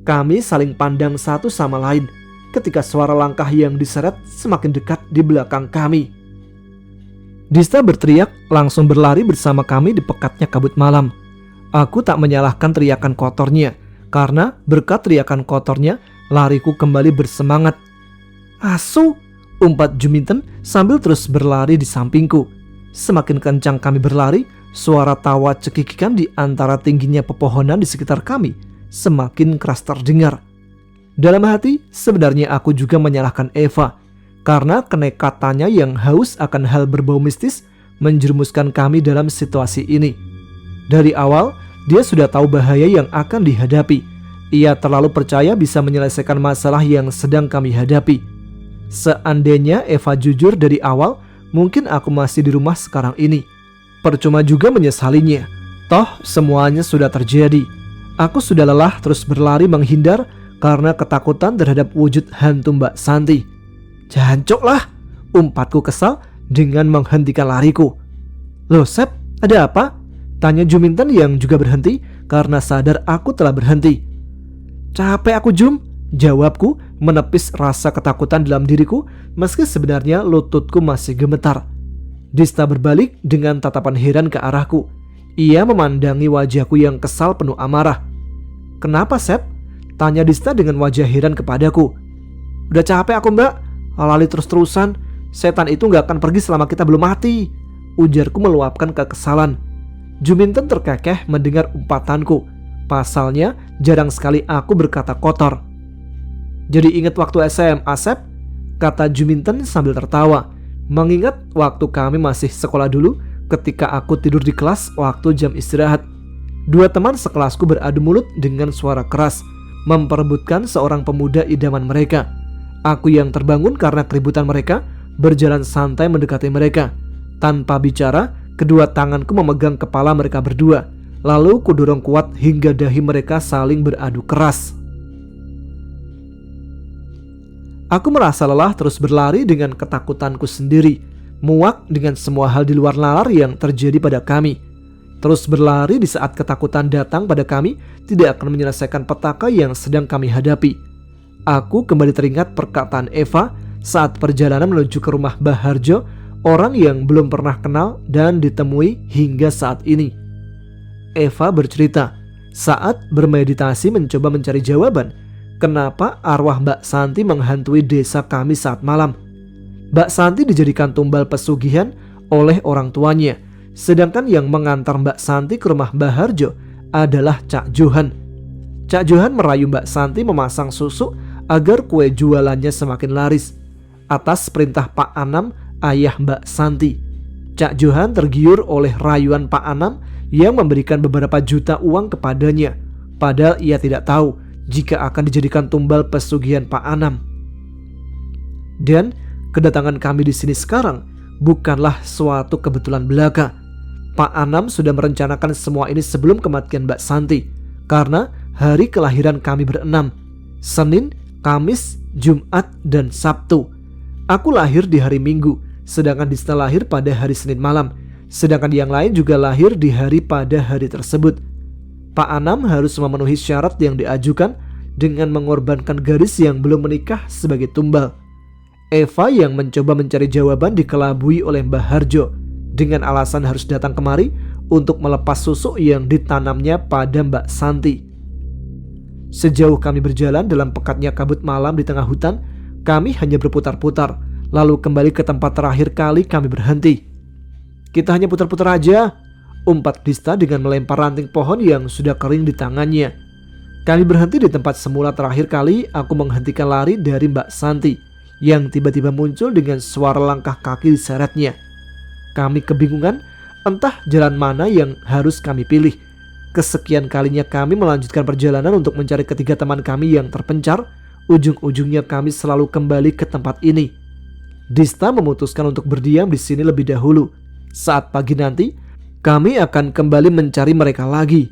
Kami saling pandang satu sama lain ketika suara langkah yang diseret semakin dekat di belakang kami. Dista berteriak langsung berlari bersama kami di pekatnya kabut malam. Aku tak menyalahkan teriakan kotornya, karena berkat teriakan kotornya lariku kembali bersemangat. Asu, umpat Juminten sambil terus berlari di sampingku. Semakin kencang kami berlari, suara tawa cekikikan di antara tingginya pepohonan di sekitar kami semakin keras terdengar. Dalam hati, sebenarnya aku juga menyalahkan Eva, karena kenekatannya yang haus akan hal berbau mistis menjerumuskan kami dalam situasi ini. Dari awal, dia sudah tahu bahaya yang akan dihadapi. Ia terlalu percaya bisa menyelesaikan masalah yang sedang kami hadapi. Seandainya Eva jujur dari awal, mungkin aku masih di rumah sekarang ini. Percuma juga menyesalinya. Toh semuanya sudah terjadi. Aku sudah lelah terus berlari menghindar karena ketakutan terhadap wujud hantu Mbak Santi. Jancoklah, umpatku kesal dengan menghentikan lariku. Loh Sep, ada apa? Tanya Juminten yang juga berhenti karena sadar aku telah berhenti. Capek aku Jum, jawabku menepis rasa ketakutan dalam diriku meski sebenarnya lututku masih gemetar. Dista berbalik dengan tatapan heran ke arahku. Ia memandangi wajahku yang kesal penuh amarah. Kenapa Sep? Tanya Dista dengan wajah heran kepadaku. Udah capek aku Mbak, lali terus-terusan. Setan itu gak akan pergi selama kita belum mati, ujarku meluapkan kekesalan. Juminten terkekeh mendengar umpatanku. Pasalnya jarang sekali aku berkata kotor. Jadi ingat waktu SMA Sep? Kata Juminten sambil tertawa. Mengingat waktu kami masih sekolah dulu ketika aku tidur di kelas waktu jam istirahat. Dua teman sekelasku beradu mulut dengan suara keras memperebutkan seorang pemuda idaman mereka. Aku yang terbangun karena keributan mereka berjalan santai mendekati mereka. Tanpa bicara, kedua tanganku memegang kepala mereka berdua. Lalu kudorong kuat hingga dahi mereka saling beradu keras. Aku merasa lelah terus berlari dengan ketakutanku sendiri, muak dengan semua hal di luar nalar yang terjadi pada kami. Terus berlari di saat ketakutan datang pada kami tidak akan menyelesaikan petaka yang sedang kami hadapi. Aku kembali teringat perkataan Eva saat perjalanan menuju ke rumah Baharjo, orang yang belum pernah kenal dan ditemui hingga saat ini. Eva bercerita, saat bermeditasi mencoba mencari jawaban, kenapa arwah Mbak Santi menghantui desa kami saat malam. Mbak Santi dijadikan tumbal pesugihan oleh orang tuanya, sedangkan yang mengantar Mbak Santi ke rumah Baharjo adalah Cak Johan. Cak Johan merayu Mbak Santi memasang susu agar kue jualannya semakin laris. Atas perintah Pak Anam, ayah Mbak Santi, Cak Johan tergiur oleh rayuan Pak Anam yang memberikan beberapa juta uang kepadanya, padahal ia tidak tahu jika akan dijadikan tumbal pesugihan Pak Anam. Dan kedatangan kami di sini sekarang bukanlah suatu kebetulan belaka. Pak Anam sudah merencanakan semua ini sebelum kematian Mbak Santi, karena hari kelahiran kami berenam, Senin, Kamis, Jumat, dan Sabtu. Aku lahir di hari Minggu, sedangkan Dista lahir pada hari Senin malam, sedangkan yang lain juga lahir di hari pada hari tersebut. Pak Anam harus memenuhi syarat yang diajukan dengan mengorbankan gadis yang belum menikah sebagai tumbal. Eva yang mencoba mencari jawaban dikelabui oleh Mbah Harjo dengan alasan harus datang kemari untuk melepas susu yang ditanamnya pada Mbak Santi. Sejauh kami berjalan dalam pekatnya kabut malam di tengah hutan, kami hanya berputar-putar, lalu kembali ke tempat terakhir kali kami berhenti. Kita hanya putar-putar aja, umpat Dista dengan melempar ranting pohon yang sudah kering di tangannya. Kami berhenti di tempat semula terakhir kali aku menghentikan lari dari Mbak Santi yang tiba-tiba muncul dengan suara langkah kaki diseretnya. Kami kebingungan entah jalan mana yang harus kami pilih. Kesekian kalinya kami melanjutkan perjalanan untuk mencari ketiga teman kami yang terpencar. Ujung-ujungnya kami selalu kembali ke tempat ini. Dista memutuskan untuk berdiam di sini lebih dahulu. Saat pagi nanti, kami akan kembali mencari mereka lagi.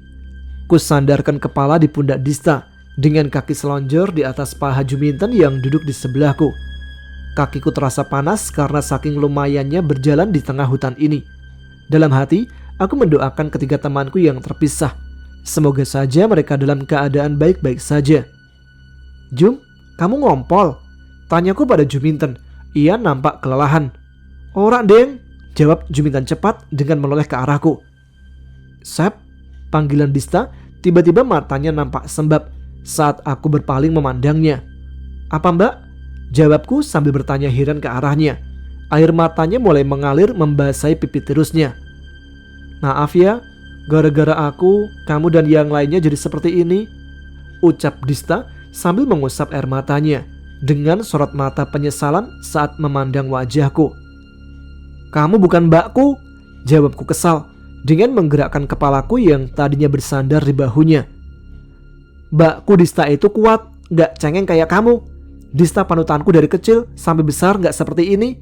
Kusandarkan kepala di pundak Dista dengan kaki selonjor di atas paha Juminten yang duduk di sebelahku. Kakiku terasa panas karena saking lumayannya berjalan di tengah hutan ini. Dalam hati, aku mendoakan ketiga temanku yang terpisah. Semoga saja mereka dalam keadaan baik-baik saja. Jum, kamu ngompol? Tanyaku pada Juminten. Ia nampak kelelahan. Ora deng, jawab Juminten cepat dengan menoleh ke arahku. Sep, panggilan Dista. Tiba-tiba matanya nampak sembab saat aku berpaling memandangnya. Apa mbak? Jawabku sambil bertanya heran ke arahnya. Air matanya mulai mengalir membasahi pipi tirusnya. Maaf ya, gara-gara aku, kamu dan yang lainnya jadi seperti ini, ucap Dista sambil mengusap air matanya dengan sorot mata penyesalan saat memandang wajahku. Kamu bukan mbakku, jawabku kesal dengan menggerakkan kepalaku yang tadinya bersandar di bahunya. Mbakku Dista itu kuat, gak cengeng kayak kamu. Dista panutanku dari kecil sampai besar gak seperti ini,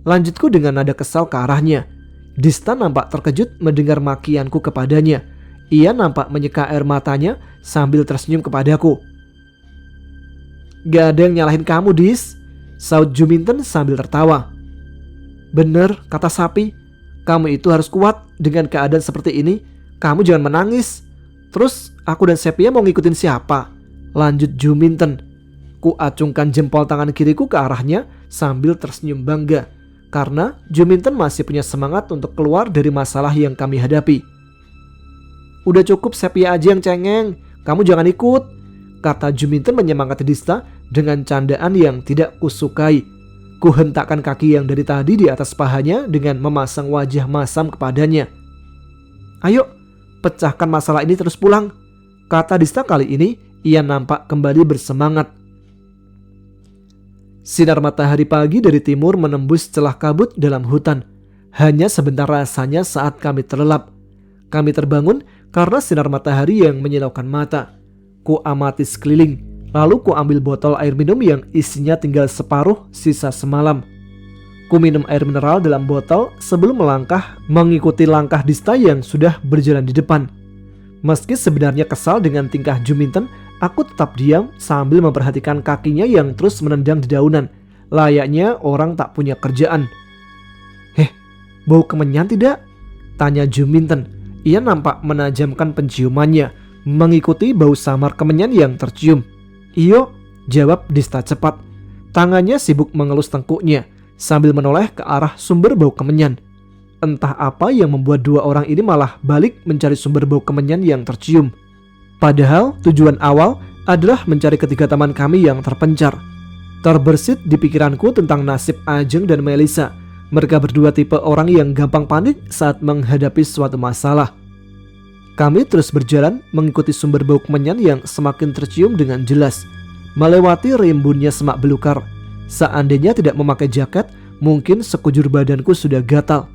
lanjutku dengan nada kesal ke arahnya. Dista nampak terkejut mendengar makianku kepadanya. Ia nampak menyeka air matanya sambil tersenyum kepadaku. Gak ada yang nyalahin kamu, Dis, saut Juminten sambil tertawa. Bener kata sapi, kamu itu harus kuat dengan keadaan seperti ini. Kamu jangan menangis. Terus aku dan Sepia mau ngikutin siapa? Lanjut Juminten. Ku acungkan jempol tangan kiriku ke arahnya sambil tersenyum bangga, karena Juminten masih punya semangat untuk keluar dari masalah yang kami hadapi. Udah cukup Sepia aja yang cengeng, kamu jangan ikut, kata Juminten menyemangati Dista dengan candaan yang tidak kusukai. Ku hentakkan kaki yang dari tadi di atas pahanya dengan memasang wajah masam kepadanya. Ayo, pecahkan masalah ini terus pulang, kata Dista. Kali ini ia nampak kembali bersemangat. Sinar matahari pagi dari timur menembus celah kabut dalam hutan. Hanya sebentar rasanya saat kami terlelap. Kami terbangun karena sinar matahari yang menyilaukan mata. Ku amati sekeliling. Lalu ku ambil botol air minum yang isinya tinggal separuh sisa semalam. Ku minum air mineral dalam botol sebelum melangkah mengikuti langkah Dista yang sudah berjalan di depan. Meski sebenarnya kesal dengan tingkah Juminten, aku tetap diam sambil memperhatikan kakinya yang terus menendang di daunan, layaknya orang tak punya kerjaan. Bau kemenyan tidak? Tanya Juminten. Ia nampak menajamkan penciumannya, mengikuti bau samar kemenyan yang tercium. Iyo, jawab Dista cepat. Tangannya sibuk mengelus tengkuknya sambil menoleh ke arah sumber bau kemenyan. Entah apa yang membuat dua orang ini malah balik mencari sumber bau kemenyan yang tercium. Padahal tujuan awal adalah mencari ketiga teman kami yang terpencar. Terbersit di pikiranku tentang nasib Ajeng dan Melisa. Mereka berdua tipe orang yang gampang panik saat menghadapi suatu masalah. Kami terus berjalan mengikuti sumber bau kemenyan yang semakin tercium dengan jelas, melewati rimbunnya semak belukar. Seandainya tidak memakai jaket, mungkin sekujur badanku sudah gatal.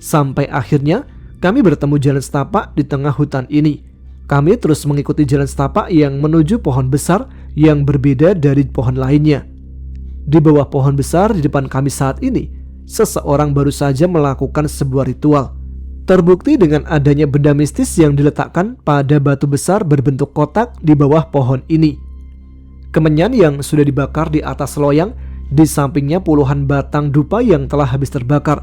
Sampai akhirnya kami bertemu jalan setapak di tengah hutan ini. Kami terus mengikuti jalan setapak yang menuju pohon besar yang berbeda dari pohon lainnya. Di bawah pohon besar di depan kami saat ini, seseorang baru saja melakukan sebuah ritual. Terbukti dengan adanya benda mistis yang diletakkan pada batu besar berbentuk kotak di bawah pohon ini. Kemenyan yang sudah dibakar di atas loyang, di sampingnya puluhan batang dupa yang telah habis terbakar.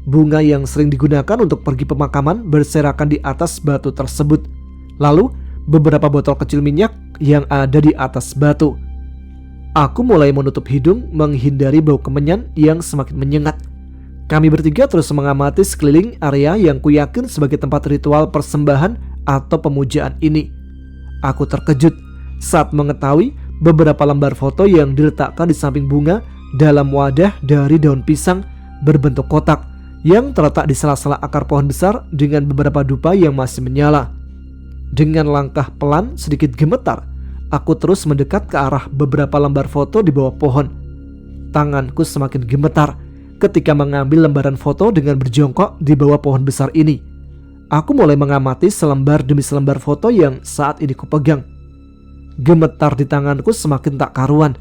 Bunga yang sering digunakan untuk pergi pemakaman berserakan di atas batu tersebut. Lalu beberapa botol kecil minyak yang ada di atas batu. Aku mulai menutup hidung menghindari bau kemenyan yang semakin menyengat. Kami bertiga terus mengamati sekeliling area yang kuyakin sebagai tempat ritual persembahan atau pemujaan ini. Aku terkejut saat mengetahui beberapa lembar foto yang diletakkan di samping bunga dalam wadah dari daun pisang berbentuk kotak yang terletak di sela-sela akar pohon besar dengan beberapa dupa yang masih menyala. Dengan langkah pelan sedikit gemetar, aku terus mendekat ke arah beberapa lembar foto di bawah pohon. Tanganku semakin gemetar ketika mengambil lembaran foto dengan berjongkok di bawah pohon besar ini. Aku mulai mengamati selembar demi selembar foto yang saat ini kupegang. Gemetar di tanganku semakin tak karuan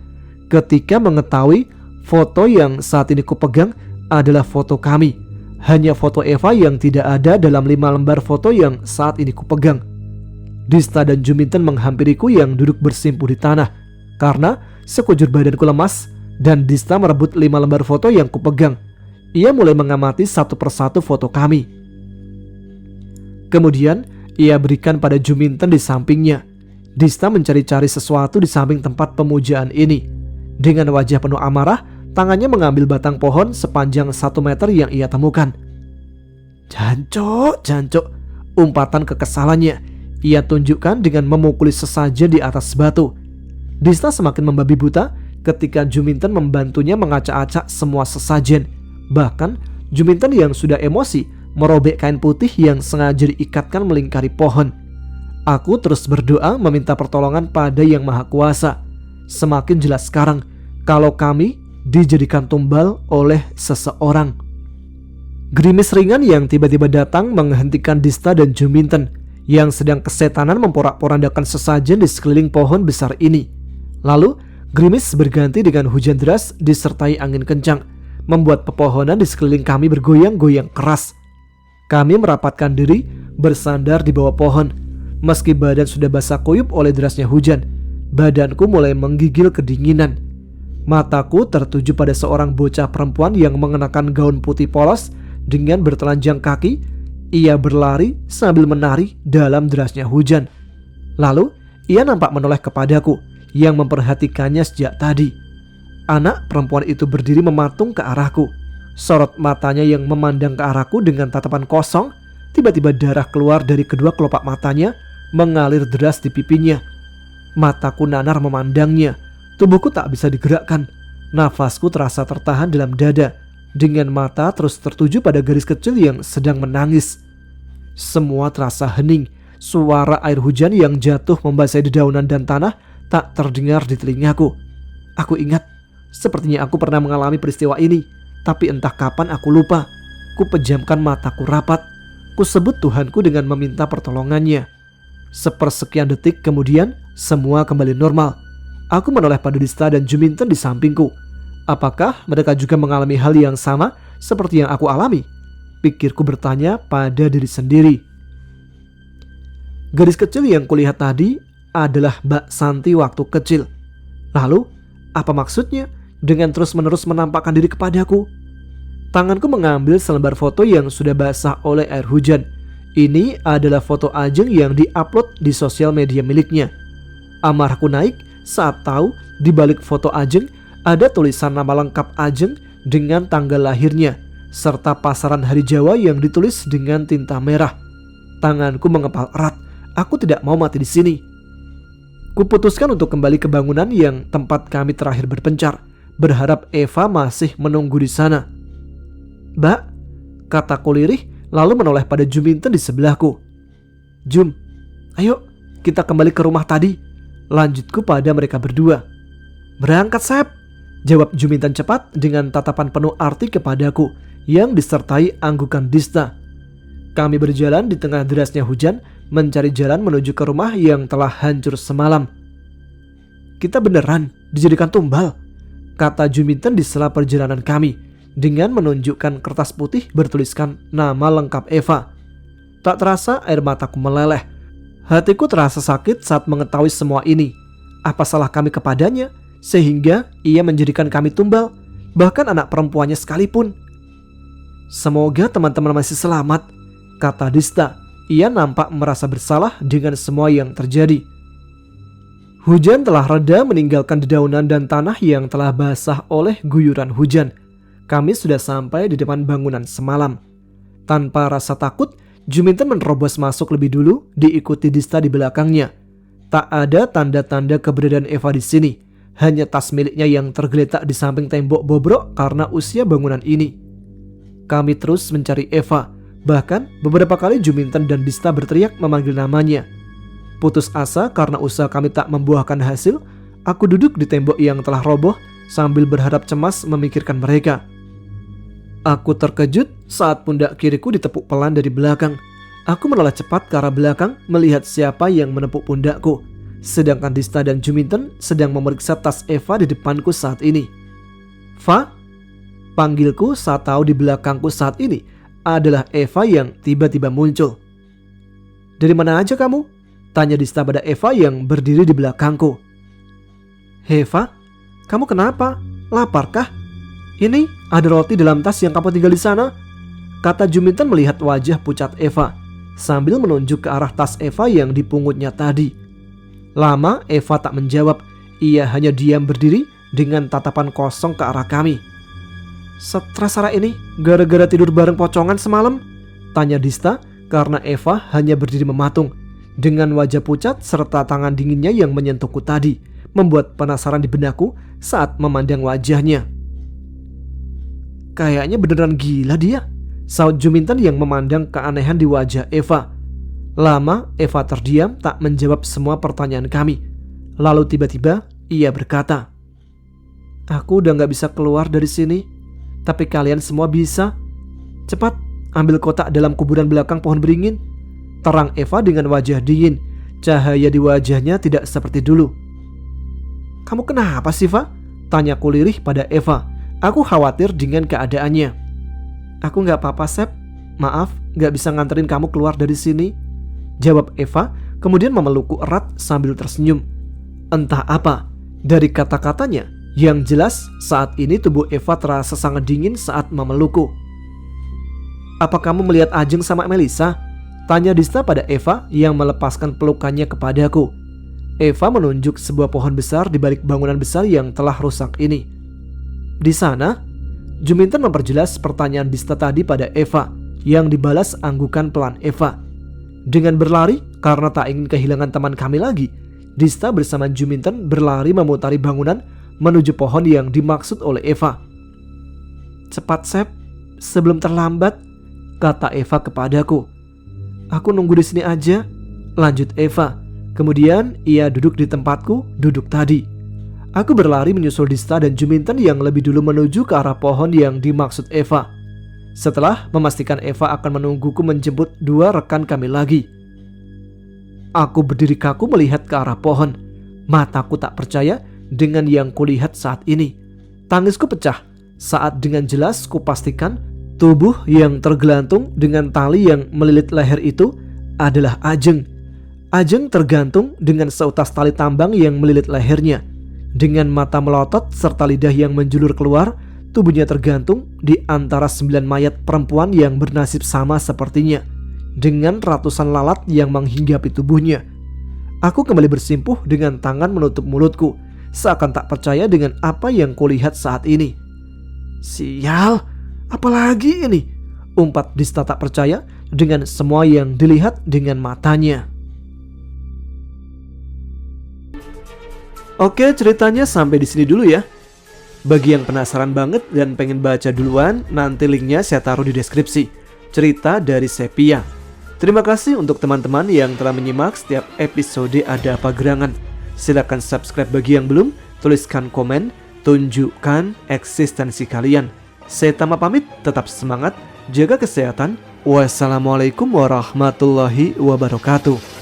ketika mengetahui foto yang saat ini kupegang adalah foto kami. Hanya foto Eva yang tidak ada dalam 5 lembar foto yang saat ini kupegang. Dista dan Juminten menghampiriku yang duduk bersimpuh di tanah karena sekujur badanku lemas, dan Dista merebut 5 lembar foto yang kupegang. Ia mulai mengamati satu persatu foto kami. Kemudian ia berikan pada Juminten di sampingnya. Dista mencari-cari sesuatu di samping tempat pemujaan ini. Dengan wajah penuh amarah, tangannya mengambil batang pohon sepanjang 1 meter yang ia temukan. Jancok, umpatan kekesalannya ia tunjukkan dengan memukuli sesajen di atas batu. Dista semakin membabi buta ketika Juminten membantunya mengacak-acak semua sesajen. Bahkan Juminten yang sudah emosi merobek kain putih yang sengaja diikatkan melingkari pohon. Aku terus berdoa meminta pertolongan pada Yang Maha Kuasa. Semakin jelas sekarang kalau kami dijadikan tumbal oleh seseorang. Gerimis ringan yang tiba-tiba datang menghentikan Dista dan Juminten yang sedang kesetanan memporak-porandakan sesajen di sekeliling pohon besar ini. Lalu gerimis berganti dengan hujan deras disertai angin kencang, membuat pepohonan di sekeliling kami bergoyang-goyang keras. Kami merapatkan diri bersandar di bawah pohon. Meski badan sudah basah kuyup oleh derasnya hujan, badanku mulai menggigil kedinginan. Mataku tertuju pada seorang bocah perempuan yang mengenakan gaun putih polos dengan bertelanjang kaki. Ia berlari sambil menari dalam derasnya hujan. Lalu ia nampak menoleh kepadaku yang memperhatikannya sejak tadi. Anak perempuan itu berdiri mematung ke arahku. Sorot matanya yang memandang ke arahku dengan tatapan kosong. Tiba-tiba darah keluar dari kedua kelopak matanya, mengalir deras di pipinya. Mataku nanar memandangnya. Tubuhku tak bisa digerakkan. Nafasku terasa tertahan dalam dada. Dengan mata terus tertuju pada garis kecil yang sedang menangis. Semua terasa hening. Suara air hujan yang jatuh membasahi dedaunan dan tanah tak terdengar di telingaku. Aku ingat, sepertinya aku pernah mengalami peristiwa ini. Tapi entah kapan aku lupa. Ku pejamkan mataku rapat. Ku sebut Tuhanku dengan meminta pertolongannya. Sepersekian detik kemudian, semua kembali normal. Aku menoleh pada Dista dan Juminten di sampingku. Apakah mereka juga mengalami hal yang sama seperti yang aku alami? Pikirku bertanya pada diri sendiri. Gadis kecil yang kulihat tadi adalah Mbak Santi waktu kecil. Lalu, apa maksudnya dengan terus-menerus menampakkan diri kepadaku? Tanganku mengambil selembar foto yang sudah basah oleh air hujan. Ini adalah foto Ajeng yang diupload di sosial media miliknya. Amarahku naik saat tahu di balik foto Ajeng ada tulisan nama lengkap Ajeng dengan tanggal lahirnya, serta pasaran hari Jawa yang ditulis dengan tinta merah. Tanganku mengepal erat. Aku tidak mau mati di sini. Kuputuskan untuk kembali ke bangunan yang tempat kami terakhir berpencar, berharap Eva masih menunggu di sana. "Mbak," kataku lirih, lalu menoleh pada Juminten di sebelahku. "Jum, ayo kita kembali ke rumah tadi," lanjutku pada mereka berdua. "Berangkat, Sep," jawab Juminten cepat dengan tatapan penuh arti kepadaku yang disertai anggukan Dista. Kami berjalan di tengah derasnya hujan, mencari jalan menuju ke rumah yang telah hancur semalam. "Kita beneran dijadikan tumbal," kata Juminten di sela perjalanan kami dengan menunjukkan kertas putih bertuliskan nama lengkap Eva. Tak terasa air mataku meleleh. Hatiku terasa sakit saat mengetahui semua ini. Apa salah kami kepadanya sehingga ia menjadikan kami tumbal, bahkan anak perempuannya sekalipun? "Semoga teman-teman masih selamat," kata Dista. Ia nampak merasa bersalah dengan semua yang terjadi. Hujan telah reda meninggalkan dedaunan dan tanah yang telah basah oleh guyuran hujan. Kami sudah sampai di depan bangunan semalam. Tanpa rasa takut, Juminten menerobos masuk lebih dulu, diikuti Dista di belakangnya. Tak ada tanda-tanda keberadaan Eva di sini. Hanya tas miliknya yang tergeletak di samping tembok bobrok karena usia bangunan ini. Kami terus mencari Eva. Bahkan beberapa kali Juminten dan Dista berteriak memanggil namanya. Putus asa karena usaha kami tak membuahkan hasil, aku duduk di tembok yang telah roboh sambil berharap cemas memikirkan mereka. Aku terkejut saat pundak kiriku ditepuk pelan dari belakang. Aku menoleh cepat ke arah belakang melihat siapa yang menepuk pundakku. Sedangkan Dista dan Juminten sedang memeriksa tas Eva di depanku saat ini. "Fa?" panggilku saat tahu di belakangku saat ini adalah Eva yang tiba-tiba muncul. "Dari mana aja kamu?" tanya Dista pada Eva yang berdiri di belakangku. "Eva, kamu kenapa? Laparkah? Ini ada roti dalam tas yang kamu tinggal di sana," kata Juminten melihat wajah pucat Eva sambil menunjuk ke arah tas Eva yang dipungutnya tadi. Lama Eva tak menjawab. Ia hanya diam berdiri dengan tatapan kosong ke arah kami. "Stres Sarah ini gara-gara tidur bareng pocongan semalam?" tanya Dista karena Eva hanya berdiri mematung. Dengan wajah pucat serta tangan dinginnya yang menyentuhku tadi membuat penasaran di benakku saat memandang wajahnya. "Kayaknya beneran gila dia," saut Juminten yang memandang keanehan di wajah Eva. Lama Eva terdiam tak menjawab semua pertanyaan kami. Lalu tiba-tiba ia berkata, "Aku udah gak bisa keluar dari sini. Tapi kalian semua bisa. Cepat, ambil kotak dalam kuburan belakang pohon beringin," terang Eva dengan wajah dingin. Cahaya di wajahnya tidak seperti dulu. "Kamu kenapa sih, Fa?" tanyaku lirih pada Eva. Aku khawatir dengan keadaannya. "Aku gak apa-apa, Sep. Maaf, gak bisa nganterin kamu keluar dari sini," jawab Eva, kemudian memelukku erat sambil tersenyum. Entah apa, dari kata-katanya, yang jelas saat ini tubuh Eva terasa sangat dingin saat memelukku. "Apa kamu melihat Ajeng sama Melisa?" tanya Dista pada Eva yang melepaskan pelukannya kepadaku. Eva menunjuk sebuah pohon besar di balik bangunan besar yang telah rusak ini. "Di sana?" Juminten memperjelas pertanyaan Dista tadi pada Eva yang dibalas anggukan pelan Eva. Dengan berlari karena tak ingin kehilangan teman kami lagi, Dista bersama Juminten berlari memutari bangunan menuju pohon yang dimaksud oleh Eva. "Cepat, Sep, sebelum terlambat," kata Eva kepadaku. "Aku nunggu di sini aja," lanjut Eva. Kemudian ia duduk di tempatku duduk tadi. Aku berlari menyusul Dista dan Juminten yang lebih dulu menuju ke arah pohon yang dimaksud Eva. Setelah memastikan Eva akan menungguku menjemput dua rekan kami lagi, aku berdiri kaku melihat ke arah pohon. Mataku tak percaya dengan yang kulihat saat ini. Tangisku pecah saat dengan jelas kupastikan tubuh yang tergelantung dengan tali yang melilit leher itu adalah Ajeng. Ajeng tergantung dengan seutas tali tambang yang melilit lehernya. Dengan mata melotot serta lidah yang menjulur keluar, tubuhnya tergantung di antara 9 mayat perempuan yang bernasib sama sepertinya, dengan ratusan lalat yang menghinggapi tubuhnya. Aku kembali bersimpuh dengan tangan menutup mulutku, seakan tak percaya dengan apa yang kulihat saat ini. Sial, apalagi ini? Umpat Dista tak percaya dengan semua yang dilihat dengan matanya. Oke, ceritanya sampai di sini dulu ya. Bagi yang penasaran banget dan pengen baca duluan, nanti linknya saya taruh di deskripsi. Cerita dari Sepia. Terima kasih untuk teman-teman yang telah menyimak setiap episode Ada Apa Gerangan. Silakan subscribe bagi yang belum, tuliskan komen, tunjukkan eksistensi kalian. Saya Tama pamit, tetap semangat, jaga kesehatan. Wassalamualaikum warahmatullahi wabarakatuh.